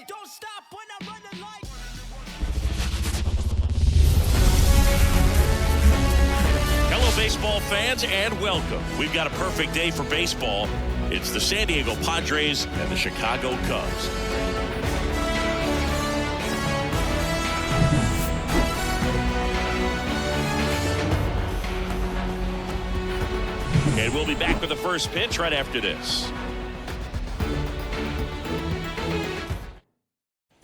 Don't stop when I run the light. Hello, baseball fans, and welcome. We've got a perfect day for baseball. It's the San Diego Padres and the Chicago Cubs. And we'll be back with the first pitch right after this.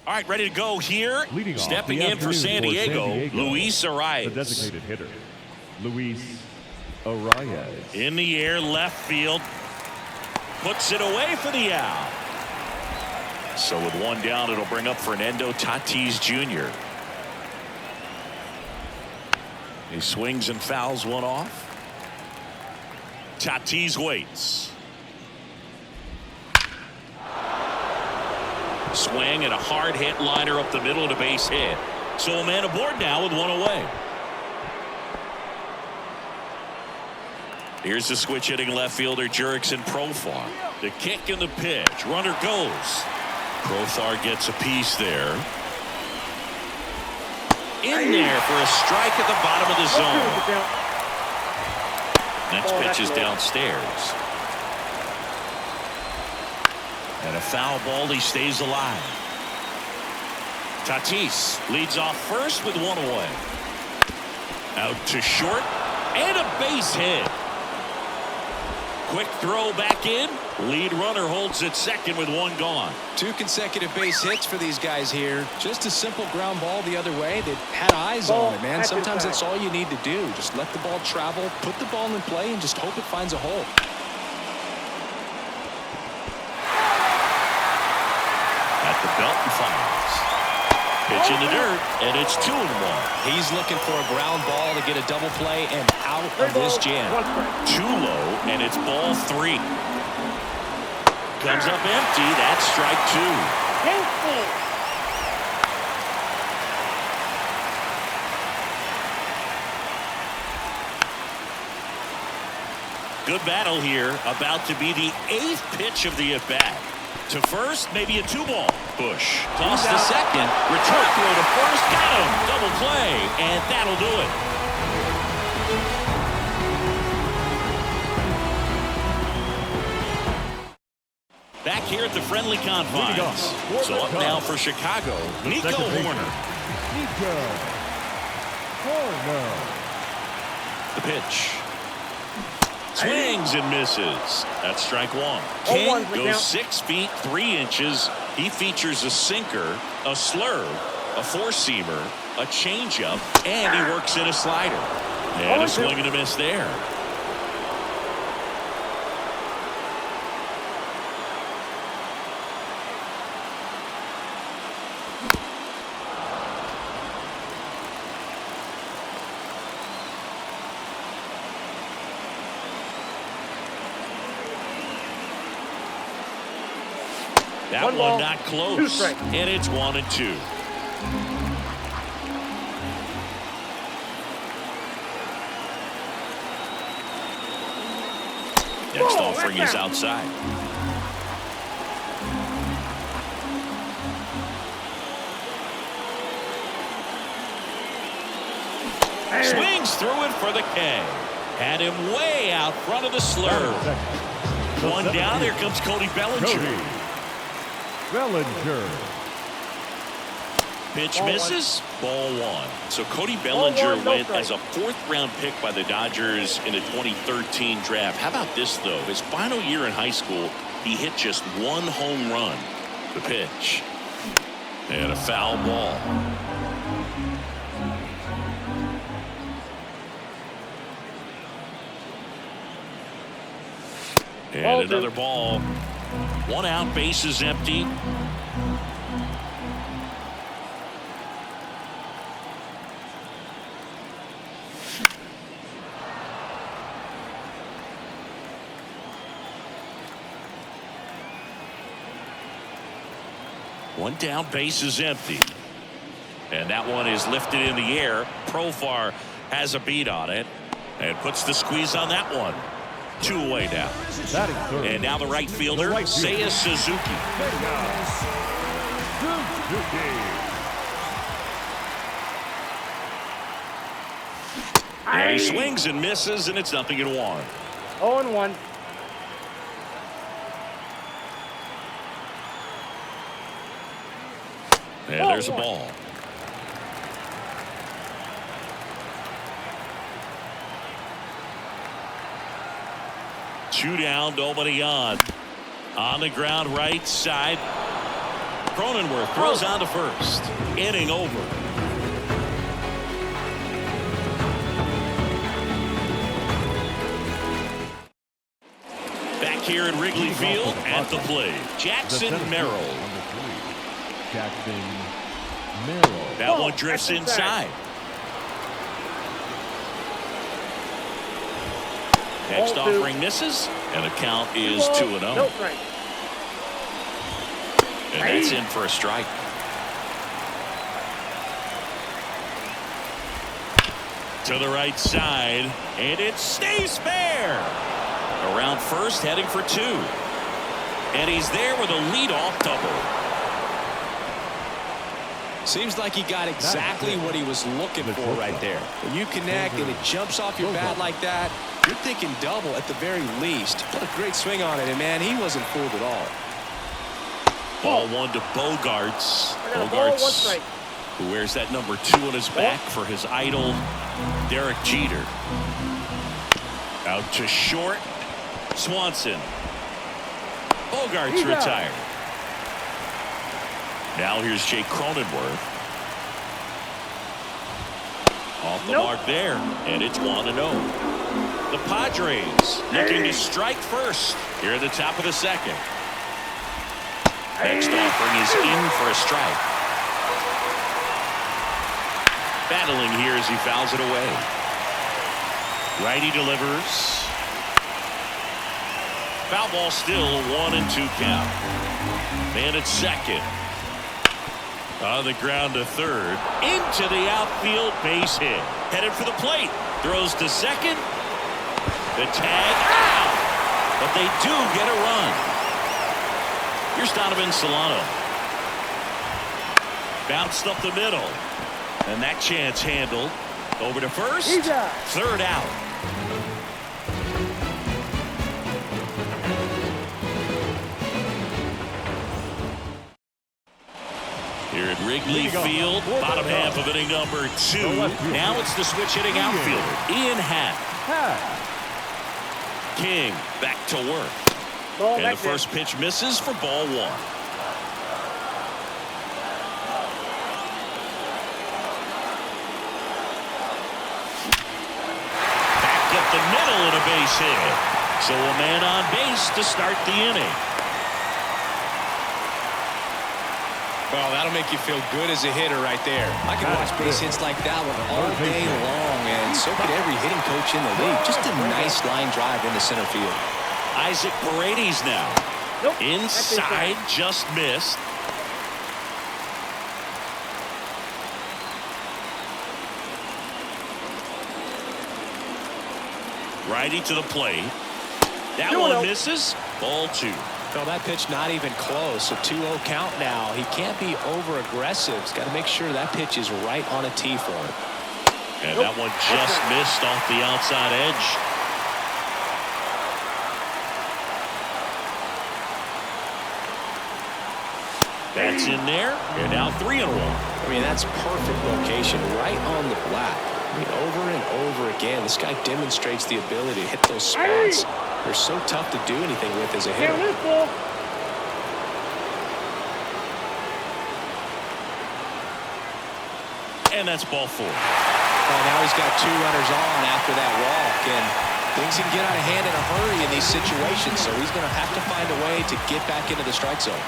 All right, ready to go here. Stepping in for San Diego, Luis Arias. The designated hitter, Luis Arias. In the air, left field. Puts it away for the out. So with one down, it'll bring up Fernando Tatis Jr. He swings and fouls one off. Tatis waits. Swing and a hard hit liner up the middle and a base hit. So a man aboard now with one away. Here's the switch hitting left fielder Jurickson Profar. The kick and the pitch. Runner goes. Profar gets a piece there. In there for a strike at the bottom of the zone. Next pitch is downstairs. And a foul ball, he stays alive. Tatis leads off first with one away. Out to short and a base hit. Quick throw back in. Lead runner holds at second with one gone. 2 consecutive base hits for these guys here. Just a simple ground ball the other way. They had eyes on it, man. Sometimes that's all you need to do. Just let the ball travel, put the ball in play, and just hope it finds a hole. At the belt and fires. Pitch in the dirt, and it's 2-1. He's looking for a ground ball to get a double play and out of this jam. Too low, and it's ball 3. Comes up empty. That's strike 2. Good battle here. About to be the 8th pitch of the at-bat. To first, maybe a 2-ball. Bush toss to second. Return throw to first. Got him. Double play, and that'll do it. Back here at the friendly confines. So up now for Chicago, Nico Horner. The pitch. Swings and misses. That's strike 1. King goes 6 feet 3 inches. He features a sinker, a slurve, a four-seamer, a changeup, and he works in a slider. And a swing and a miss there. That one not close, and it's 1-2. Next offering is outside. Swings through it for the K. Had him way out front of the slurve. One down, here comes Cody Bellinger. Pitch misses, ball 1. So Cody Bellinger went as a 4th-round pick by the Dodgers in the 2013 draft. How about this, though? His final year in high school, he hit just 1 home run. The pitch. And a foul ball. And another ball. 1 out, bases empty. One down, bases empty. And that one is lifted in the air. Profar has a beat on it and puts the squeeze on that one. 2 away now. Batting third. And now the right fielder, right fielder. Seiya Suzuki. And he swings and misses, and it's 0-1. 0-1. And there's a ball. Two down, nobody on. On the ground, right side. Cronenworth throws on to first. Inning over. Back here at Wrigley Field at the plate, Jackson Merrill. Jackson Merrill. That one drifts inside. Next offering misses, and the count is 2-0. And that's in for a strike. To the right side, and it stays fair. Around first, heading for 2. And he's there with a leadoff double. Seems like he got exactly what he was looking for right there. When you connect and it jumps off your bat like that, you're thinking double at the very least. What a great swing on it, and man, he wasn't fooled at all. Ball 1 to Bogarts. Bogarts, who wears that number 2 on his back for his idol, Derek Jeter. Out to short, Swanson. Bogarts retired. Now here's Jake Cronenworth. Off the mark there, and it's 1-0. The Padres looking to strike first here at the top of the second. Next offering is in for a strike. Battling here as he fouls it away. Righty delivers. Foul ball still, 1-2 count. Man at second. On the ground to third. Into the outfield, base hit. Headed for the plate. Throws to second. The tag out. But they do get a run. Here's Donovan Solano. Bounced up the middle. And that chance handled. Over to first. Third out. Here at Wrigley Field, bottom half of inning number 2. Now it's the switch hitting outfielder, Ian Happ. King back to work. And the first pitch misses for ball 1. Back up the middle and a base hit. So a man on base to start the inning. Well, that'll make you feel good as a hitter right there. I can watch base hits like that one all day long, and so could every hitting coach in the league. Just a nice line drive into center field. Isaac Paredes now. Inside, just missed. Righty to the plate. That one misses. Ball 2. Well, that pitch not even close. A 2-0 count now. He can't be over-aggressive. He's got to make sure that pitch is right on a tee for him. And that one just missed off the outside edge. That's in there. And now 3-1. I mean, that's perfect location right on the black. I mean, over and over again, this guy demonstrates the ability to hit those spots. They're so tough to do anything with as a hitter. And that's ball 4. Well, now he's got 2 runners on after that walk, and things can get out of hand in a hurry in these situations, so he's going to have to find a way to get back into the strike zone.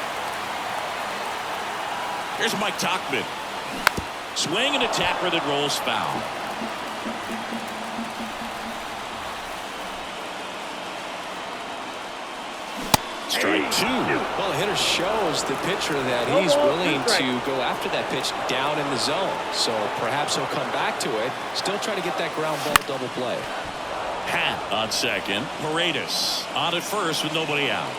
Here's Mike Tauchman. Swing and a tapper that rolls foul. Strike 2. Well, the hitter shows the pitcher that he's willing to go after that pitch down in the zone. So perhaps he'll come back to it. Still try to get that ground ball double play. Hat on second. Paredes on at first with nobody out.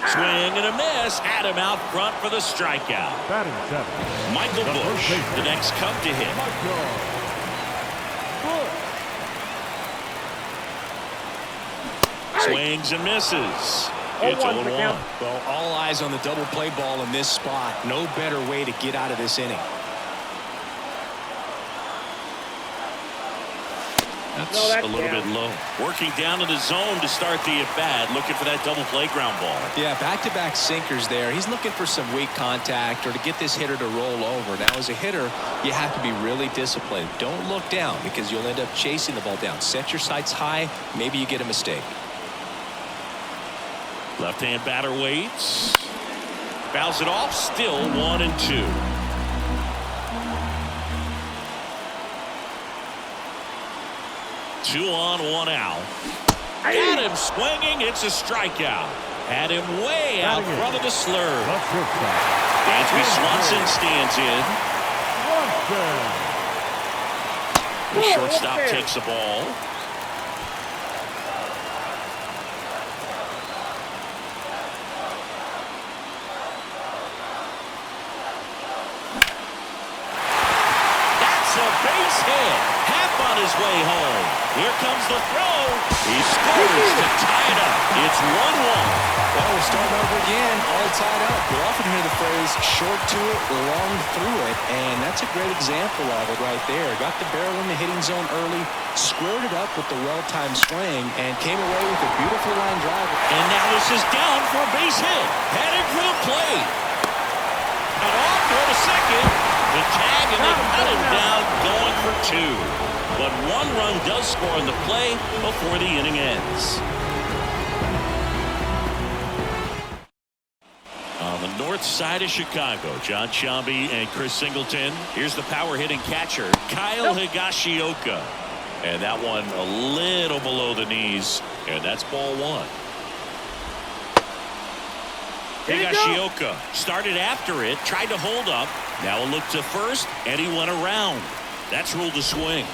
Swing and a miss. Had him out front for the strikeout. Batting seven. Michael Bush, the next come to hit. Swings and misses. It's 0-1. Well, all eyes on the double play ball in this spot. No better way to get out of this inning. That's a little bit low. Working down in the zone to start the at-bat, looking for that double play ground ball. Yeah, back-to-back sinkers there. He's looking for some weak contact or to get this hitter to roll over. Now, as a hitter, you have to be really disciplined. Don't look down because you'll end up chasing the ball down. Set your sights high. Maybe you get a mistake. Left-hand batter waits. Fouls it off. Still 1-2. Two on, one out. Got him swinging. It's a strikeout. Had him way out front of the slurve. Dansby Swanson stands in. The shortstop takes the ball. That's a base hit. Half on his way home. Here comes the throw. He scores to tie it up. It's 1-1. Well, we're starting over again, all tied up. We often hear the phrase short to it, long through it, and that's a great example of it right there. Got the barrel in the hitting zone early, squared it up with the well-timed swing, and came away with a beautiful line drive. And now this is down for a base hit. Headed for the plate. And off for the second. The tag, and they cut him down, going for two. But one run does score on the play before the inning ends. On the north side of Chicago, John Sciambi and Chris Singleton. Here's the power hitting catcher, Kyle Higashioka. And that one a little below the knees, and that's ball one. Higashioka started after it, tried to hold up. Now a look to first, and he went around. That's ruled a swing.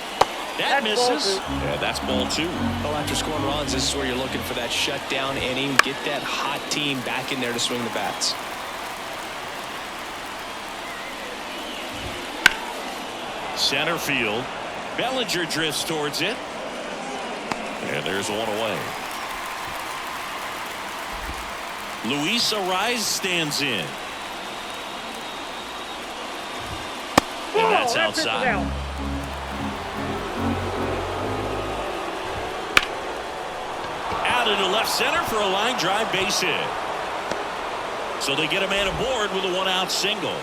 That misses. Yeah, that's ball two. Well, after scoring runs, this is where you're looking for that shutdown inning. Get that hot team back in there to swing the bats. Center field. Bellinger drifts towards it. And there's one away. Luis Ariz stands in. And that's outside. Out into left center for a line drive base hit. So they get a man aboard with a one-out single.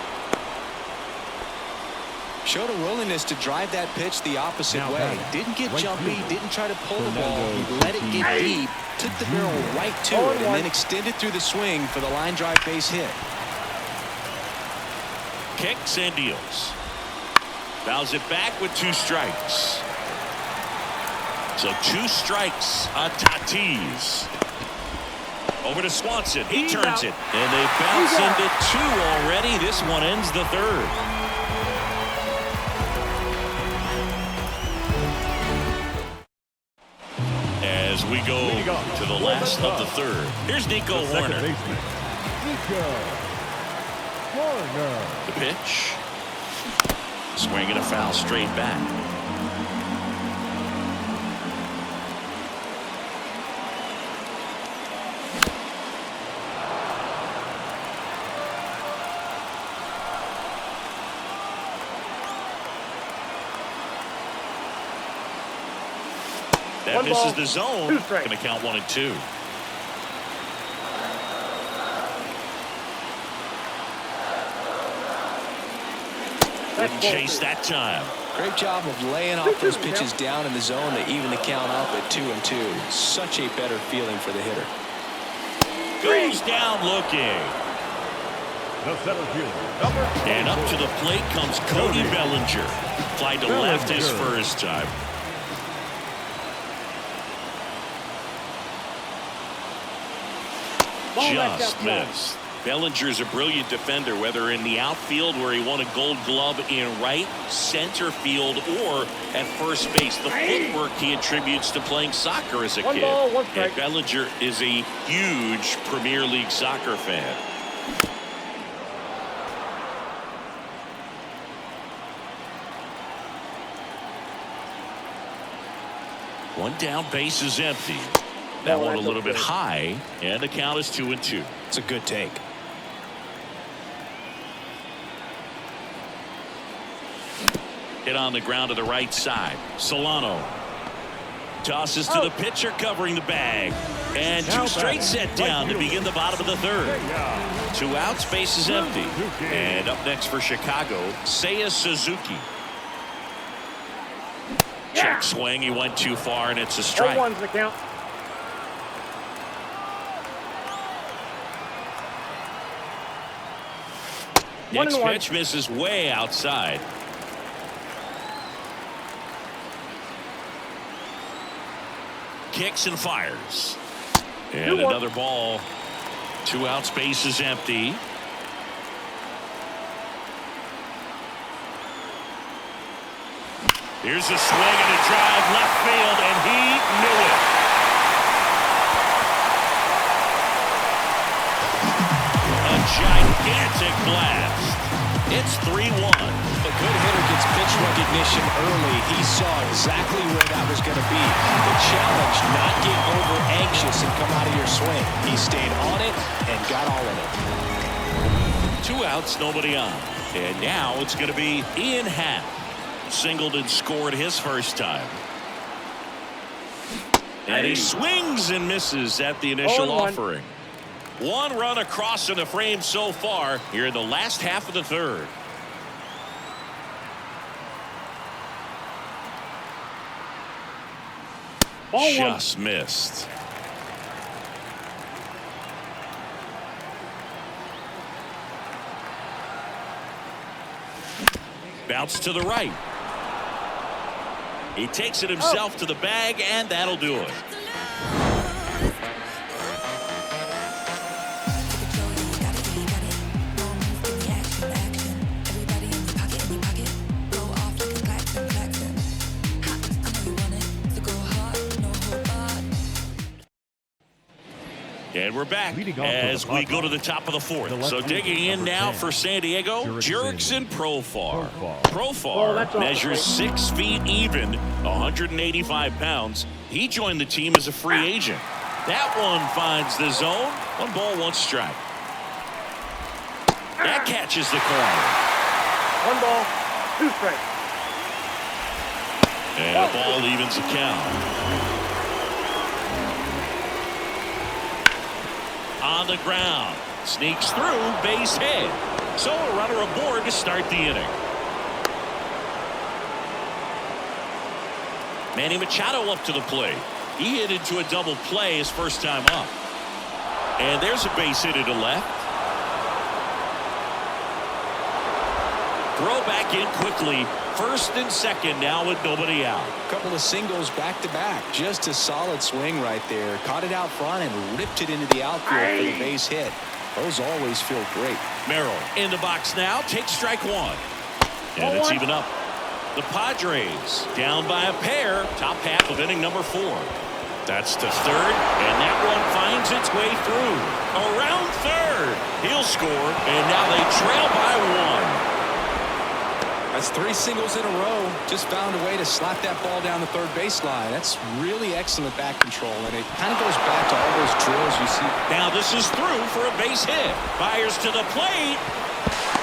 Showed a willingness to drive that pitch the opposite way. Didn't get jumpy, didn't try to pull the ball. He let it get deep, took the barrel right to it, and then extended through the swing for the line drive base hit. Kicks and deals. Fouls it back with two strikes. So two strikes on Tatis. Over to Swanson. He turns it. And they bounce into two already. This one ends the third. As we go to the last of the third. Here's Nico Horner. The pitch. Swing and a foul straight back. That misses the zone. Going to count 1-2. Didn't chase that time. Great job of laying off those pitches down in the zone to even the count up at 2-2. Such a better feeling for the hitter. Goes down looking. And up to the plate comes Cody Bellinger. Fly to left his first time. Just missed. Bellinger's a brilliant defender, whether in the outfield where he won a Gold Glove in right, center field, or at first base. The footwork he attributes to playing soccer as a kid. And Bellinger is a huge Premier League soccer fan. One down, base is empty. That one a little bit high, and the count is 2-2. It's a good take. Hit on the ground to the right side. Solano tosses to the pitcher, covering the bag. And two straight set down to begin the bottom of the third. 2 outs, base is empty. And up next for Chicago, Seiya Suzuki. Check swing, he went too far, and it's a strike. 0-1's the count. Next pitch misses way outside. Kicks and fires. And another ball. 2 outs, base is empty. Here's a swing and a drive left field, and he knew it. A gigantic blast. It's 3-1. A good hitter gets pitch recognition early. He saw exactly where that was going to be. The challenge, not get over anxious and come out of your swing. He stayed on it and got all of it. 2 outs, nobody on. And now it's going to be Ian Happ. Singled and scored his first time. And he swings and misses at the initial offering. 1 run across in the frame so far here in the last half of the third. Just missed. Bounce to the right. He takes it himself to the bag, and that'll do it. And we're back as we go to the top of the fourth. So digging in now for San Diego, Jurickson Profar. Profar measures 6 feet even, 185 pounds. He joined the team as a free agent. That one finds the zone. 1 ball, 1 strike. That catches the corner. 1 ball, 2 strikes. And a ball evens the count. On the ground, sneaks through, base hit. So a runner aboard to start the inning. Manny Machado up to the plate. He hit into a double play his first time up. And there's a base hit to left. Throw back in quickly. First and second now with nobody out. Couple of singles back to back. Just a solid swing right there. Caught it out front and ripped it into the outfield for the base hit. Those always feel great. Merrill in the box now. Takes strike 1. And it's even up. The Padres down by a pair. Top half of inning number 4. That's to third. And that one finds its way through. Around third. He'll score. And now they trail by 1. That's 3 singles in a row. Just found a way to slap that ball down the third baseline. That's really excellent back control, and it kind of goes back to all those drills you see. Now this is through for a base hit. Fires to the plate.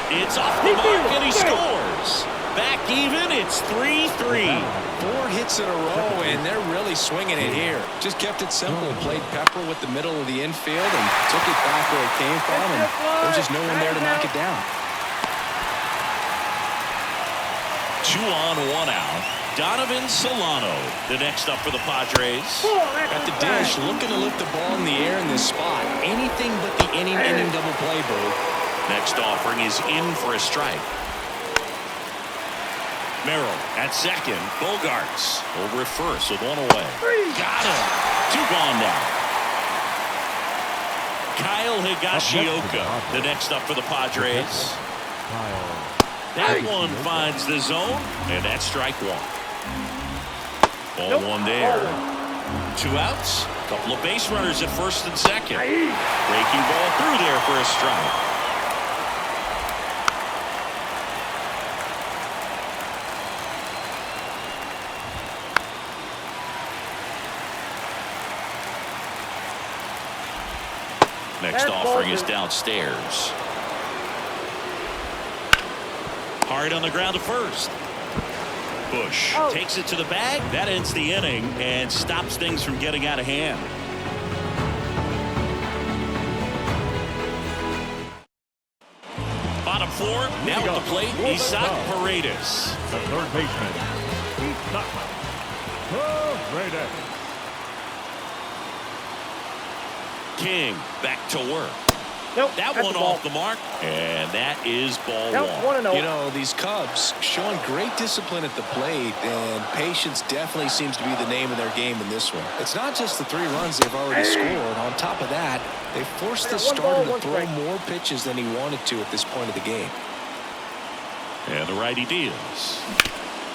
It's off the mark, and he scores. Back even. It's 3-3. 4 hits in a row, and they're really swinging it here. Just kept it simple. Played pepper with the middle of the infield and took it back where it came from, and there's just no one there to knock it down. 2 on, 1 out. Donovan Solano, the next up for the Padres. At the dish, looking to lift the ball in the air in this spot. Anything but the inning double play, Boo. Next offering is in for a strike. Merrill at second. Bogarts over at first with 1 away. Got him. 2 gone now. Kyle Higashioka, the next up for the Padres. That one finds the zone, and that's strike one. Ball one there. 2 outs. Couple of base runners at first and second. Breaking ball through there for a strike. Next offering is downstairs. Hard on the ground to first. Bush takes it to the bag. That ends the inning and stops things from getting out of hand. Bottom 4, now at the plate, Isaac Paredes. The third baseman, Isaac Paredes. King back to work. Nope, that one off the mark, and that is ball one. You know, these Cubs showing great discipline at the plate, and patience definitely seems to be the name of their game in this one. It's not just the 3 runs they've already scored. On top of that, they forced the starter to throw more pitches than he wanted to at this point of the game. And the righty deals.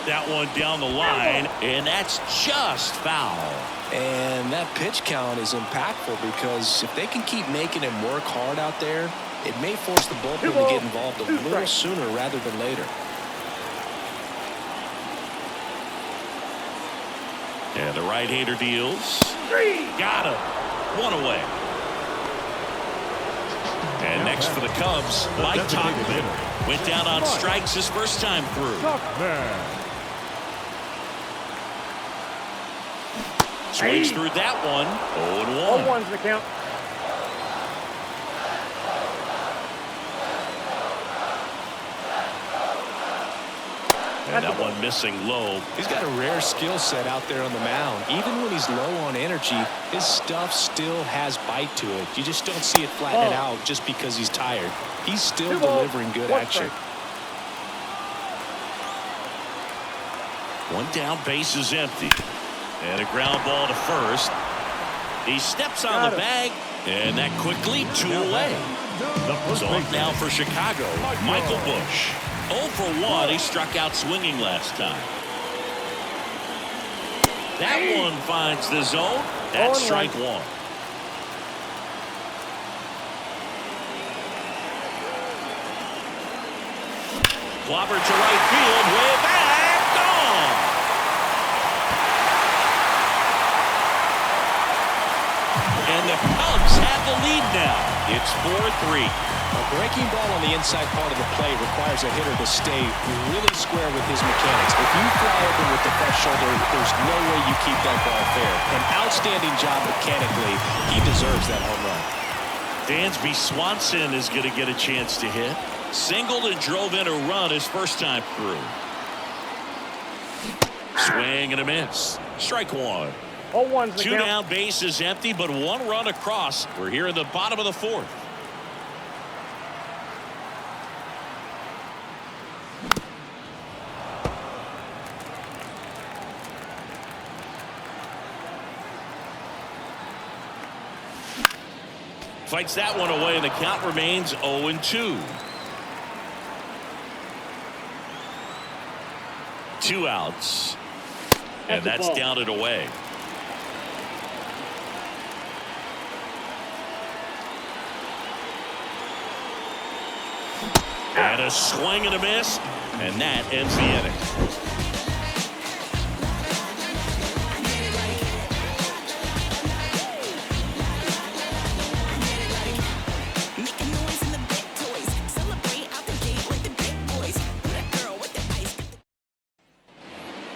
That one down the line, and that's just foul. And that pitch count is impactful because if they can keep making him work hard out there, it may force the bullpen to get involved a little sooner rather than later. And the right-hander deals. Got him. 1 away. And next for the Cubs, Mike Tauchman. Went down on strikes his first time through. Swings through that one. 0-1. 0-1's the count. And that one missing low. He's got a rare skill set out there on the mound. Even when he's low on energy, his stuff still has bite to it. You just don't see it flatten out just because he's tired. He's still delivering good action. One down, base is empty. And a ground ball to first. He steps on the bag, and that quickly 2 away. So up now for Chicago, Michael Bush. 0 for 1. He struck out swinging last time. That one finds the zone. That's strike 1. Clobbered to right field, way back, gone. And the Cubs have the lead now. It's 4-3. A breaking ball on the inside part of the plate requires a hitter to stay really square with his mechanics. If you fly open with the fresh shoulder, there's no way you keep that ball fair. An outstanding job mechanically. He deserves that home run. Dansby Swanson is going to get a chance to hit. Singled and drove in a run his first time through. Swing and a miss. Strike 1. 0-1's the 2 count. down, base is empty, but 1 run across. We're here in the bottom of the 4th. Fights that one away, and the count remains 0-2. 2 outs. And that's down and away. And a swing and a miss, and that ends the inning.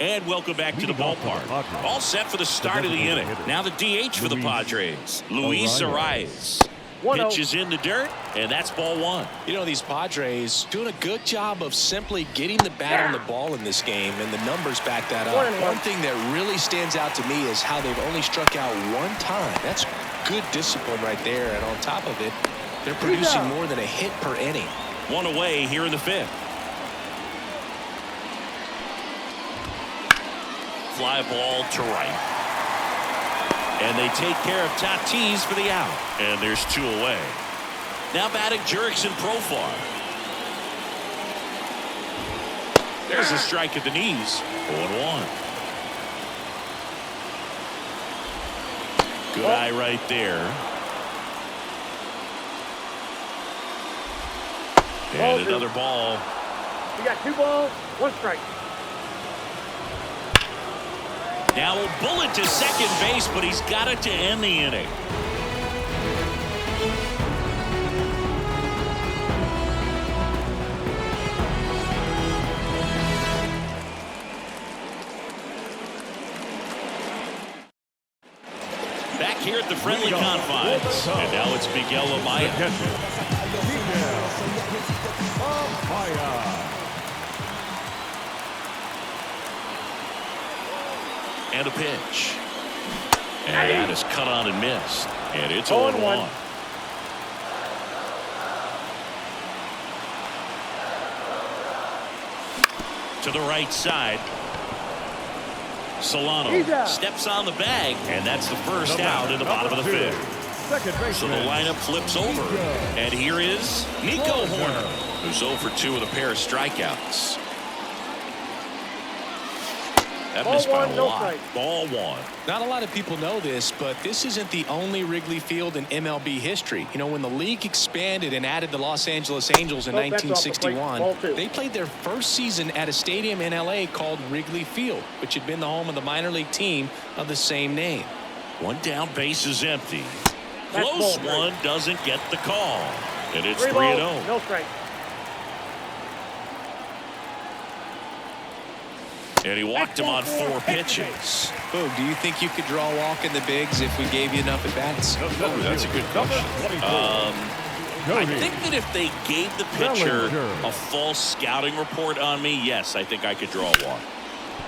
And welcome back to the ballpark. All set for the start of the inning. Now the DH for the Padres, Luis Arias. Pitch is in the dirt, and that's ball 1. You know, these Padres doing a good job of simply getting the bat on the ball in this game, and the numbers back that up. One thing that really stands out to me is how they've only struck out 1 time. That's good discipline right there, and on top of it, they're producing more than a hit per inning. 1 away here in the 5th. Fly ball to right. And they take care of Tatis for the out. And there's 2 away. Now batting Jurickson Profar. There's a strike at the knees. 0-1. Good eye right there. And another ball. We got 2 balls, 1 strike. Now a bullet to second base, but he's got it to end the inning. Back here at the friendly confines. And now it's Miguel Amaya. And a pitch. And that is cut on and missed. And it's 0-1. To the right side. Solano steps on the bag, and that's the first out in the bottom of the 5th. So the lineup flips over, and here is Nico Horner, who's 0 for 2 with a pair of strikeouts. That missed by a lot. Ball 1. Not a lot of people know this, but this isn't the only Wrigley Field in MLB history. You know, when the league expanded and added the Los Angeles Angels in 1961, they played their first season at a stadium in LA called Wrigley Field, which had been the home of the minor league team of the same name. 1 down, base is empty. Close one, doesn't get the call. And it's 3-0. No strike. And he walked him on 4 pitches. Boog, do you think you could draw a walk in the bigs if we gave you enough at-bats? Oh, that's a good question. I think that if they gave the pitcher a false scouting report on me, yes, I think I could draw a walk.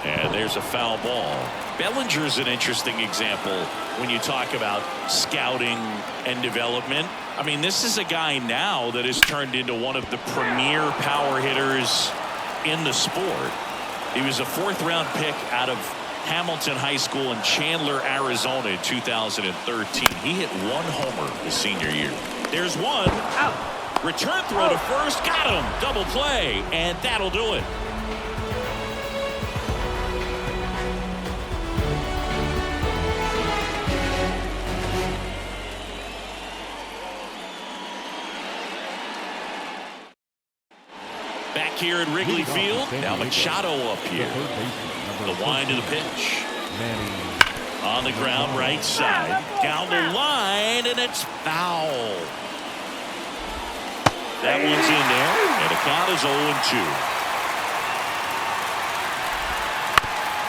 And there's a foul ball. Bellinger's an interesting example when you talk about scouting and development. I mean, this is a guy now that has turned into one of the premier power hitters in the sport. He was a 4th-round pick out of Hamilton High School in Chandler, Arizona in 2013. He hit 1 homer his senior year. There's 1. Out. Return throw to first. Got him. Double play. And that'll do it. Back here at Wrigley Field. Now Machado up here. The wind of the pitch. On the ground, right side. Down the line, and it's foul. That one's in there, and the count is 0-2.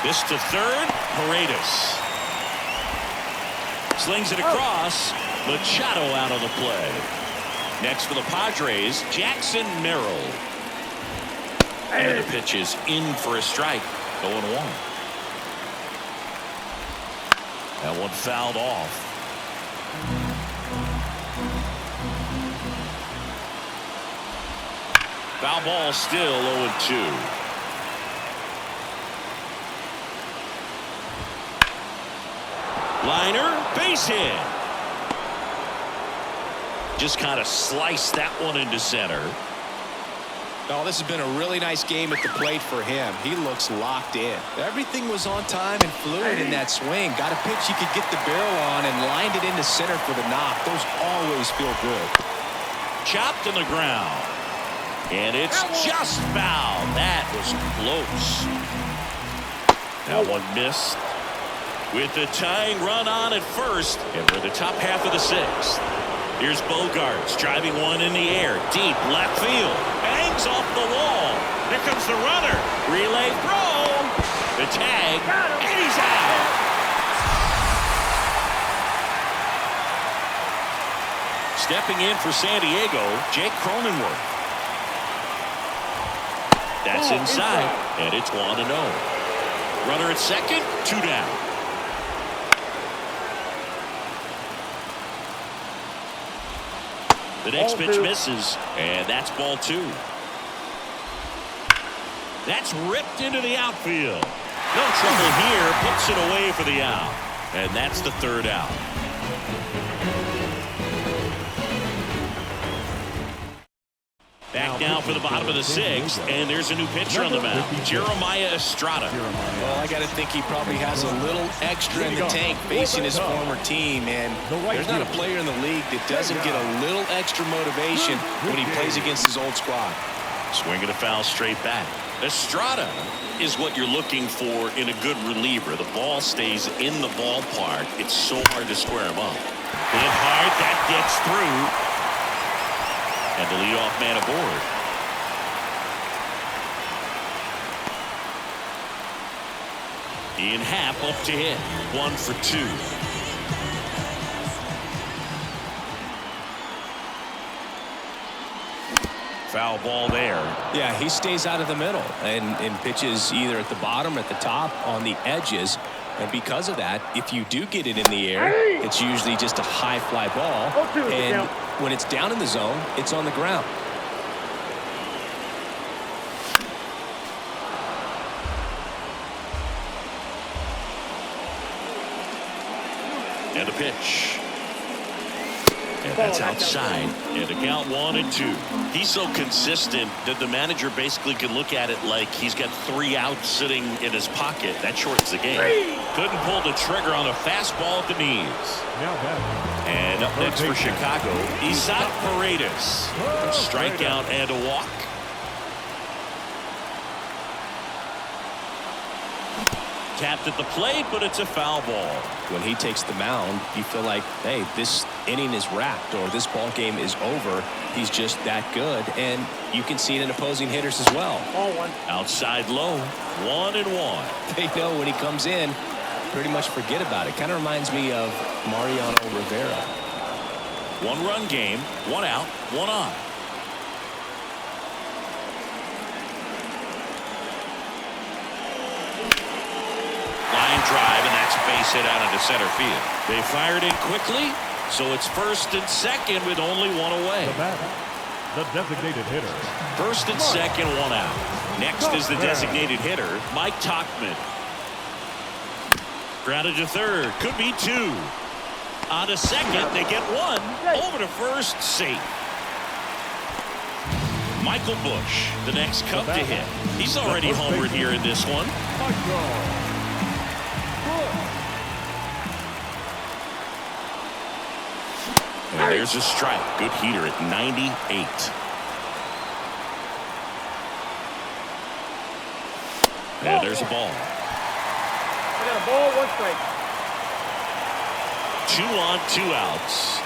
This to third, Paredes. Slings it across. Machado out of the play. Next for the Padres, Jackson Merrill. And the pitch is in for a strike. 0-1. That one fouled off. Foul ball still 0-2. Liner, base hit. Just kind of sliced that one into center. Oh, this has been a really nice game at the plate for him. He looks locked in. Everything was on time and fluid in that swing. Got a pitch he could get the barrel on and lined it into center for the knock. Those always feel good. Chopped in the ground. And it's just foul. That was close. That one missed. With the tying run on at first, and we're in the top half of the 6th. Here's Bogarts driving one in the air, deep left field. Hangs off the wall. Here comes the runner. Relay throw. The tag, and he's out. Stepping in for San Diego, Jake Cronenworth. That's inside, and it's 1-0. Runner at second, 2 down. The next pitch misses, and that's ball 2. That's ripped into the outfield. No trouble here, puts it away for the out. And that's the third out. Back now for the bottom of the sixth, and there's a new pitcher on the mound, Jeremiah Estrada. Well, I got to think he probably has a little extra in the tank facing his former team, and there's not a player in the league that doesn't get a little extra motivation when he plays against his old squad. Swinging a foul straight back. Estrada is what you're looking for in a good reliever. The ball stays in the ballpark. It's so hard to square him up. Hit hard, that gets through. And the leadoff man aboard. Ian Happ up to hit. 1 for 2. Foul ball there. Yeah, he stays out of the middle and pitches either at the bottom or at the top on the edges. And because of that, if you do get it in the air, it's usually just a high fly ball. And when it's down in the zone, it's on the ground. And a pitch. And that's outside. And a count 1-2. He's so consistent that the manager basically can look at it like he's got 3 outs sitting in his pocket. That shortens the game. Couldn't pull the trigger on a fastball at the knees. And up next for Chicago, Isaac Paredes. A strikeout and a walk. Tapped at the plate, but it's a foul ball. When he takes the mound, you feel like, hey, this inning is wrapped or this ball game is over. He's just that good, and you can see it in opposing hitters as well. Outside low, 1-1. They know when he comes in, pretty much forget about it. Kind of reminds me of Mariano Rivera. 1-run game, 1 out, 1 on. Line drive, and that's a base hit out into center field. They fired in quickly, so it's first and second with only 1 away. The designated hitter. First and second, 1 out. Next is the designated hitter, Mike Tauchman. Grounded to third, could be 2. On to second, they get 1. Over to first, safe. Michael Busch, the next Cub to hit. He's already homered here in this one. And there's a strike. Good heater at 98. And there's a ball. I got a ball, 1 strike. 2 on, 2 outs.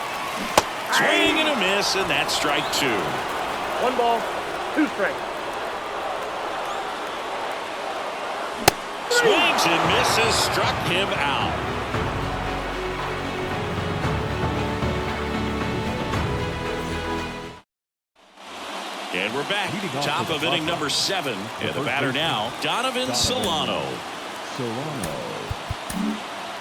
Swing and a miss, and that's strike 2. 1 ball, 2 strikes. Swings and misses, struck him out. And we're back. Top of inning number 7. And the batter now, Donovan Solano.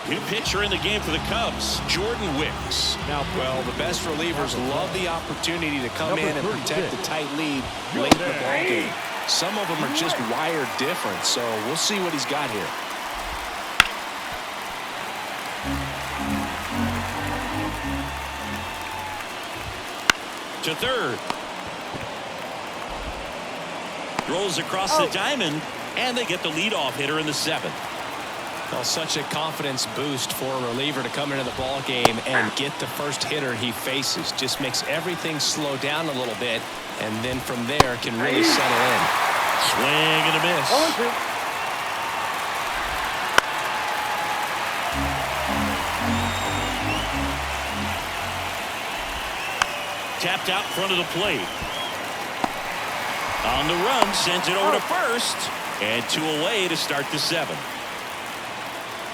New pitcher in the game for the Cubs, Jordan Wicks. Now, well, the best relievers love the opportunity to come in and protect the tight lead late in the ball game. Some of them are just wired different, so we'll see what he's got here. To third. Rolls across the diamond, and they get the leadoff hitter in the 7th. Well, such a confidence boost for a reliever to come into the ball game and get the first hitter he faces. Just makes everything slow down a little bit, and then from there can really settle in. Swing and a miss. Tapped out front of the plate. On the run, sends it over to first, and 2 away to start the 7th.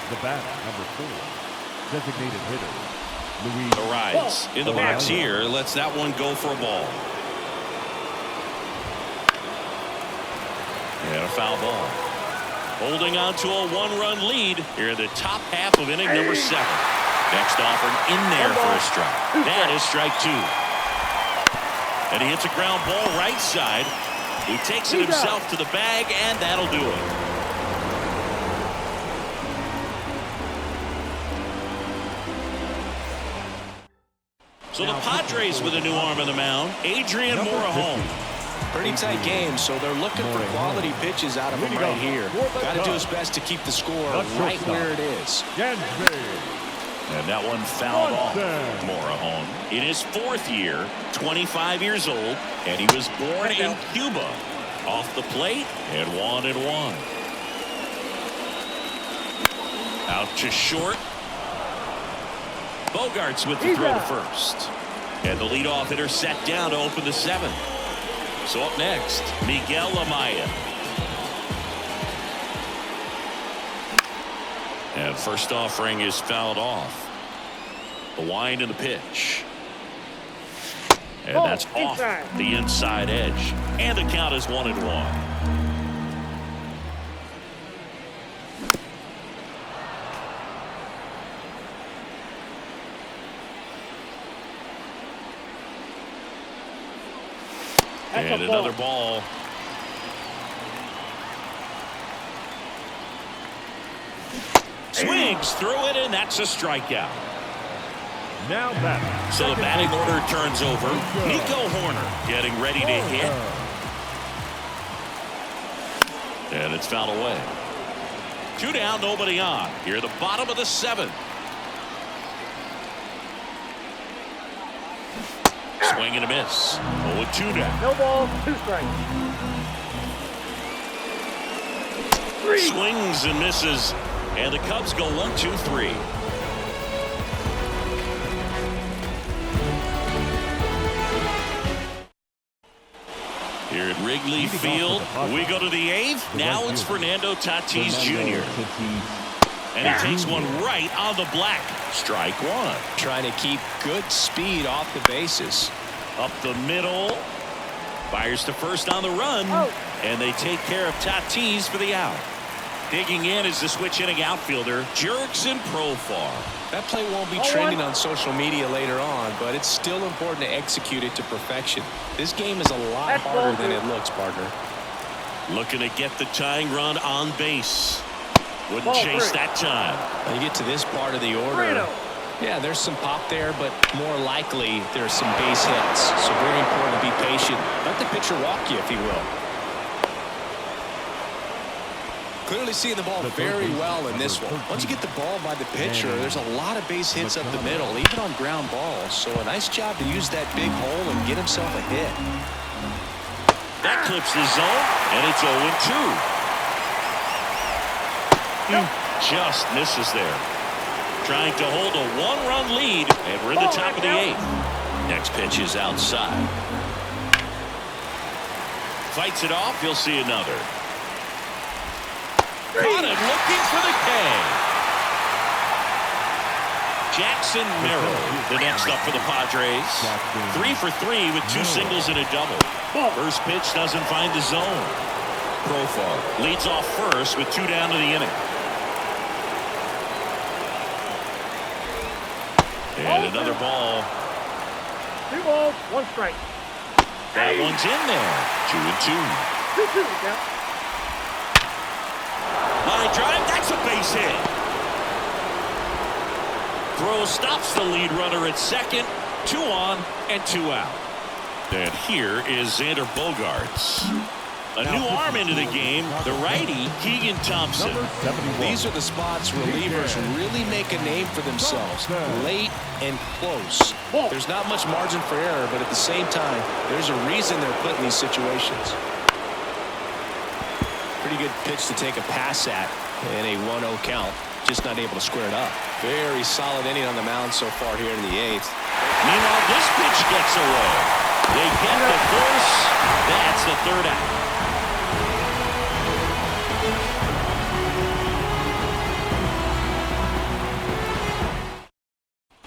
The batter, number 4, designated hitter, Luis. Arise in the box here, lets that one go for a ball. And a foul ball. Holding on to a 1-run lead here in the top half of inning number 7. Next offering in there for a strike. That is strike 2. And he hits a ground ball right side. He takes it himself to the bag, and that'll do it. So the Padres with a new arm on the mound, Adrian Morejon. Pretty tight game, so they're looking for quality pitches out of him right here. Got to do his best to keep the score right where it is. And that one fouled off. Morejon in his 4th year, 25 years old, and he was born in Cuba. Off the plate and 1-1. Out to short. Bogarts with the throw to first. And the leadoff hitter set down to open the 7th. So up next, Miguel Amaya. And first offering is fouled off. The wind and the pitch. And that's off the inside edge. And the count is 1-1. And another ball. Swings through it, and that's a strikeout. Now batting. So the batting order turns over. Nico Horner getting ready to hit. And it's fouled away. 2 down, nobody on. Here at the bottom of the 7th. Swing and a miss. 0-2 down. No ball, 2 strikes. Swings and misses. And the Cubs go 1-2-3. Here at Wrigley Field, we go to the 8th. Now it's Fernando Tatis Jr. And he takes one right on the black. Strike 1. Trying to keep good speed off the bases. Up the middle. Fires to first on the run. And they take care of Tatis for the out. Digging in is the switch-hitting outfielder, Jurickson Profar. That play won't be trending on social media later on, but it's still important to execute it to perfection. This game is a lot harder than it looks, partner. Looking to get the tying run on base. Wouldn't chase that time. When you get to this part of the order, yeah, there's some pop there, but more likely there's some base hits. So very important to be patient. Let the pitcher walk you, if he will. Clearly seeing the ball very well in this one. Once you get the ball by the pitcher, there's a lot of base hits up the middle, even on ground balls. So a nice job to use that big hole and get himself a hit. That clips the zone, and it's 0-2. Just misses there. Trying to hold a 1-run lead, and we're in the top of the 8th. Next pitch is outside. Fights it off. You'll see another. Caught him looking for the K. Jackson Merrill, the next up for the Padres. 3 for 3 with 2 singles and a double. First pitch doesn't find the zone. Profar leads off first with 2 down to the inning. And another ball. 2 balls, 1 strike. That one's in there. 2-2. 2-2, yeah. Line drive, that's a base hit. Throw stops the lead runner at second. 2 on and 2 out. And here is Xander Bogarts. A new arm into the game, the righty, Keegan Thompson. These are the spots relievers really make a name for themselves. Late and close. There's not much margin for error, but at the same time, there's a reason they're put in these situations. Pretty good pitch to take a pass at in a 1-0 count. Just not able to square it up. Very solid inning on the mound so far here in the 8th. Meanwhile, this pitch gets away. They get the force. That's the 3rd out.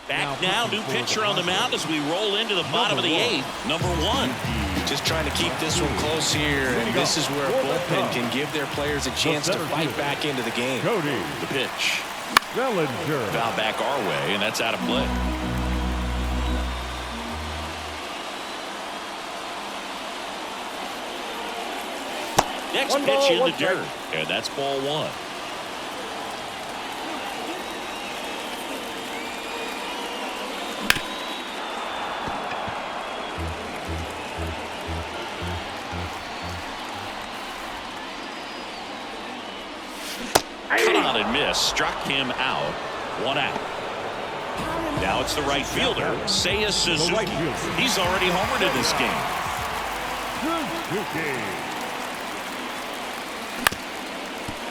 Back now, new pitcher on the mound as we roll into the bottom of the 8th. Number 1. Just trying to keep this one close here, and this is where a bullpen can give their players a chance to fight back into the game. The pitch. Foul back our way, and that's out of play. Next pitch in the dirt, and that's ball 1. cut on and miss, struck him out. 1 out. Now it's the right fielder, Seiya Suzuki. He's already homered in this game.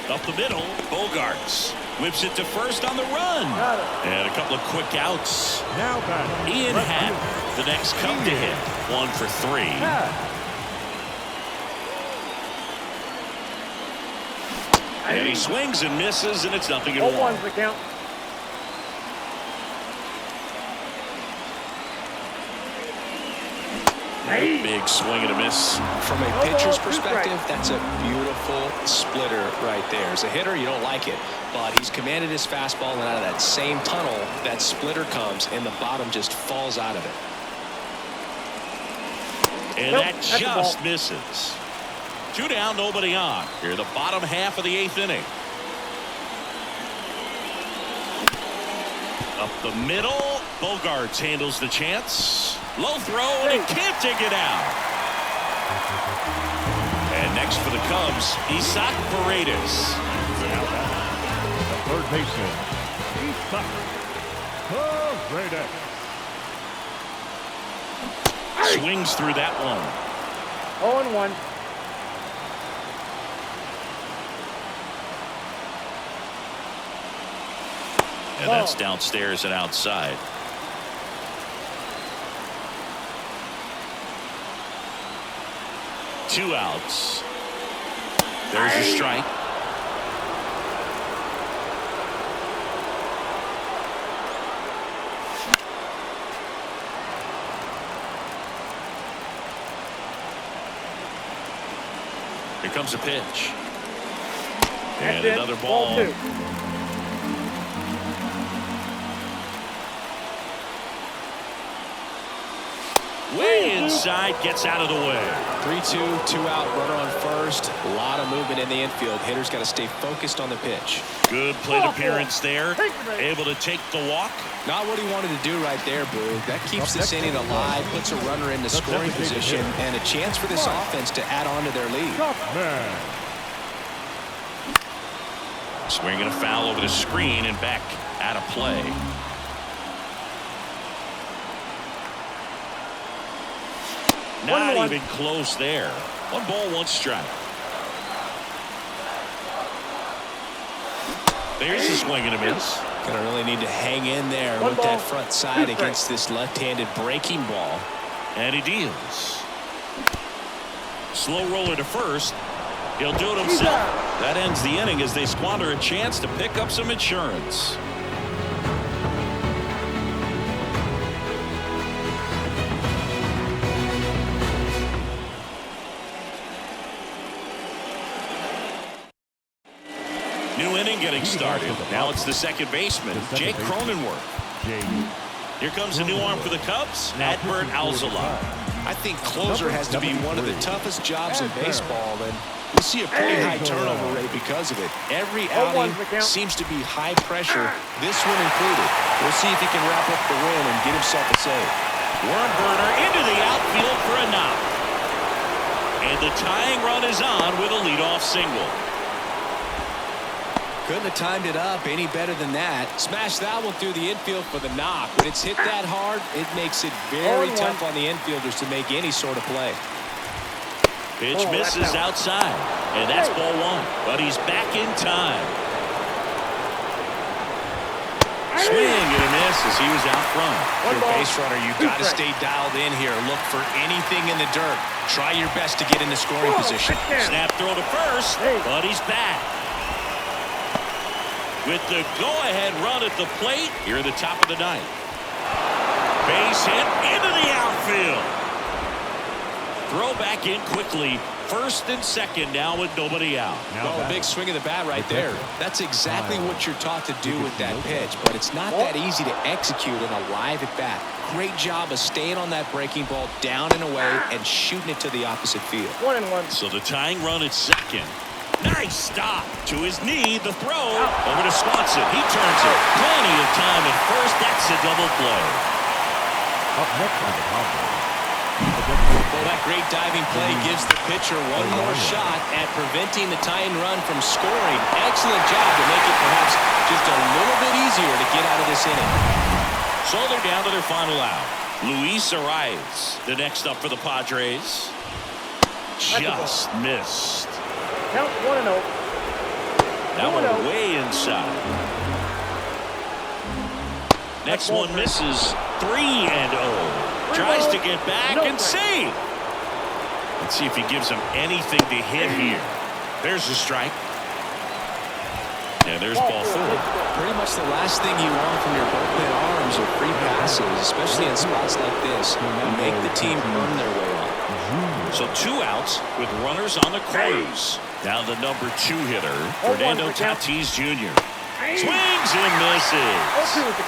Up the middle, Bogarts whips it to first on the run. And a couple of quick outs. Now Ian Happ, the next come to hit. 1 for 3. And he swings and misses, and it's 0-1. 0-1's the count. Big swing and a miss. From a pitcher's perspective, that's a beautiful splitter right there. As a hitter, you don't like it, but he's commanded his fastball, and out of that same tunnel, that splitter comes, and the bottom just falls out of it. And that just misses. 2 down, nobody on. Here, the bottom half of the 8th inning. Up the middle, Bogarts handles the chance. Low throw, and he can't dig it out. And next for the Cubs, Isaac Paredes. the third baseman, Isaac Paredes. Swings through that one. 0-1. And that's downstairs and outside. Two outs. There's a strike. Here comes a pitch. And another ball. Ball 2. Way inside, gets out of the way. 3-2, 2 out, runner on first. A lot of movement in the infield. Hitter's got to stay focused on the pitch. Good plate appearance there. Able to take the walk. Not what he wanted to do right there, Boo. That keeps this inning alive, puts a runner in the scoring position, and a chance for this offense to add on to their lead. Swinging a foul over the screen and back out of play. Not even close there. 1 ball, 1 strike. There's a swing and a miss. Gonna really need to hang in there with that front side against this left-handed breaking ball. And he deals. Slow roller to first. He'll do it himself. That ends the inning as they squander a chance to pick up some insurance. New inning getting started. Now it's the second baseman, Jake Cronenworth. Here comes a new arm for the Cubs, Adbert Alzolay. I think closer has to be one of the toughest jobs in baseball, and we see a pretty high turnover rate because of it. Every outing seems to be high pressure, this one included. We'll see if he can wrap up the win and get himself a save. Worm burner into the outfield for a knock. And the tying run is on with a leadoff single. Couldn't have timed it up any better than that. Smash that one through the infield for the knock. When it's hit that hard, it makes it very tough on the infielders to make any sort of play. Pitch misses outside, and that's ball 1. But he's back in time. Swing and a miss as he was out front. If you're a base runner, you've got to stay dialed in here. Look for anything in the dirt. Try your best to get into scoring position. Snap throw to first, but he's back. With the go-ahead run at the plate here at the top of the 9th. Base hit into the outfield. Throw back in quickly. First and second now with nobody out. Well, a big swing of the bat right there. That's exactly what you're taught to do with that pitch, but it's not that easy to execute in a live at bat. Great job of staying on that breaking ball down and away and shooting it to the opposite field. 1-1. So the tying run at second. Nice stop. To his knee, the throw over to Swanson. He turns it. Plenty of time at first. That's a double play. Up next on the Well, that great diving play gives the pitcher one more shot at preventing the tying run from scoring. Excellent job to make it perhaps just a little bit easier to get out of this inning. So they're down to their final out. Luis Arias, the next up for the Padres. Just missed. Count 1-0. That one way inside. Next one misses. 3-0. Tries to get back and save. Let's see if he gives him anything to hit here. There's the strike. And there's ball 4. Pretty much the last thing you want from your bullpen arms are free passes, especially in spots like this. Make the team earn their way up. So 2 outs with runners on the corners. Now the number 2 hitter, Fernando Tatis Jr. Swings and misses.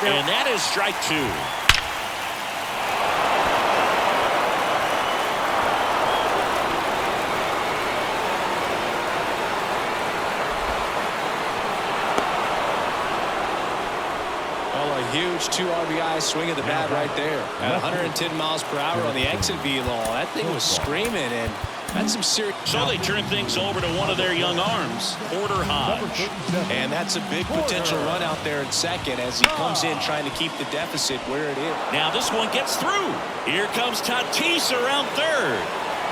And that is strike 2. Huge 2 RBI swing of the bat right there. At 110 miles per hour on the exit velo. That thing was screaming, and that's some serious. So they turn things over to one of their young arms, Porter Hodge. And that's a big potential run out there in second as he comes in trying to keep the deficit where it is. Now this one gets through. Here comes Tatis around third.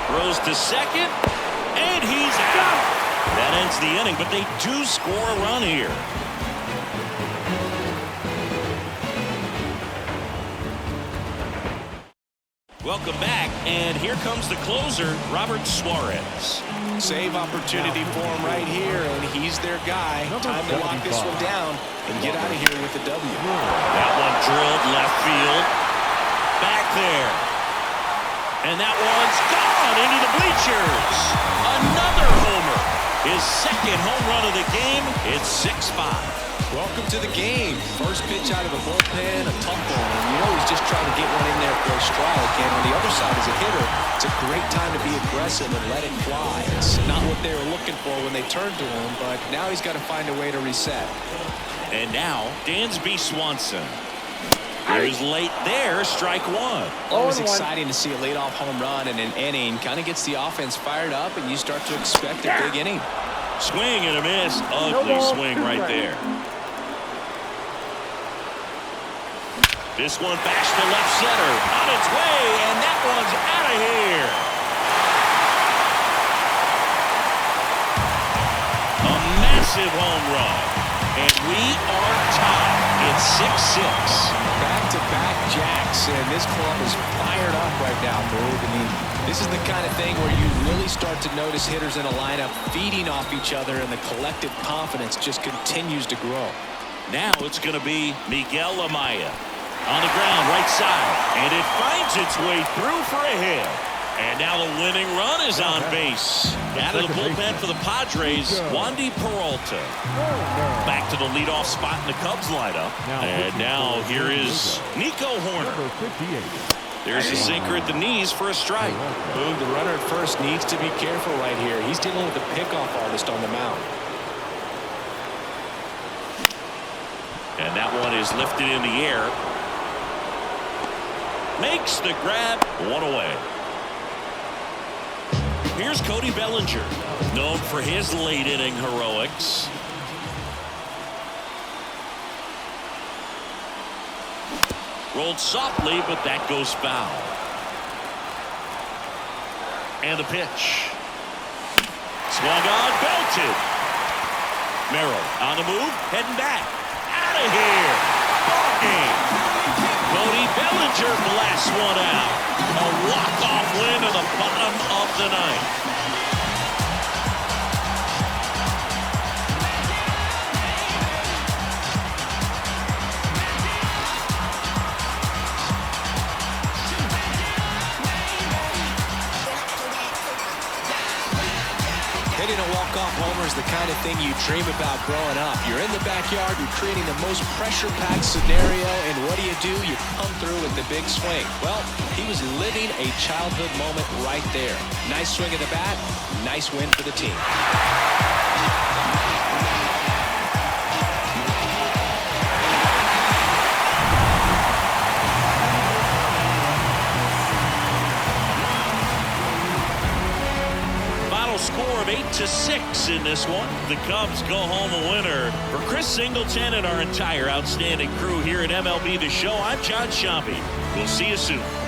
Throws to second, and he's out. That ends the inning, but they do score a run here. Welcome back, and here comes the closer, Robert Suarez. Save opportunity for him right here, and he's their guy. Time to lock this one down and get out of here with the W. That one drilled left field. Back there. And that one's gone into the bleachers. Another homer. His second home run of the game. It's 6-5. Welcome to the game. First pitch out of the bullpen, a tough one. And you know he's just trying to get one in there for a strike. And on the other side, as a hitter, it's a great time to be aggressive and let it fly. It's not what they were looking for when they turned to him, but now he's got to find a way to reset. And now, Dansby Swanson. Here's late there, strike 1. Always exciting to see a leadoff home run in an inning. Kind of gets the offense fired up, and you start to expect a big inning. Swing and a miss. Ugly swing right there. This one bashed to left center. On its way, and that one's out of here. A massive home run. And we are tied. It's 6-6. Back-to-back jacks, and this club is fired up right now, Boog. I mean, this is the kind of thing where you really start to notice hitters in a lineup feeding off each other, and the collective confidence just continues to grow. Now it's going to be Miguel Amaya. On the ground, right side, and it finds its way through for a hit. And now the winning run is on base. Out of the bullpen for the Padres, Wandy Peralta. Back to the leadoff spot in the Cubs lineup. And now here is Nico Horner. There's a sinker at the knees for a strike. Boog, the runner at first needs to be careful right here. He's dealing with a pickoff artist on the mound. And that one is lifted in the air. Makes the grab, 1 away. Here's Cody Bellinger, known for his late inning heroics. Rolled softly, but that goes foul. And the pitch. Swung on, belted. Merrill on the move, heading back. Out of here. Ball game. Cody Bellinger blasts one out. A walk-off win to the bottom of the ninth. Hitting a walk-off homer is the kind of thing you dream about growing up. You're in the backyard, you're creating the most pressure-packed scenario, and what do? You come through with the big swing. Well, he was living a childhood moment right there. Nice swing of the bat, nice win for the team. score of 8-6 in this one. The Cubs go home a winner. For Chris Singleton and our entire outstanding crew here at MLB The Show, I'm John Sciambi. We'll see you soon.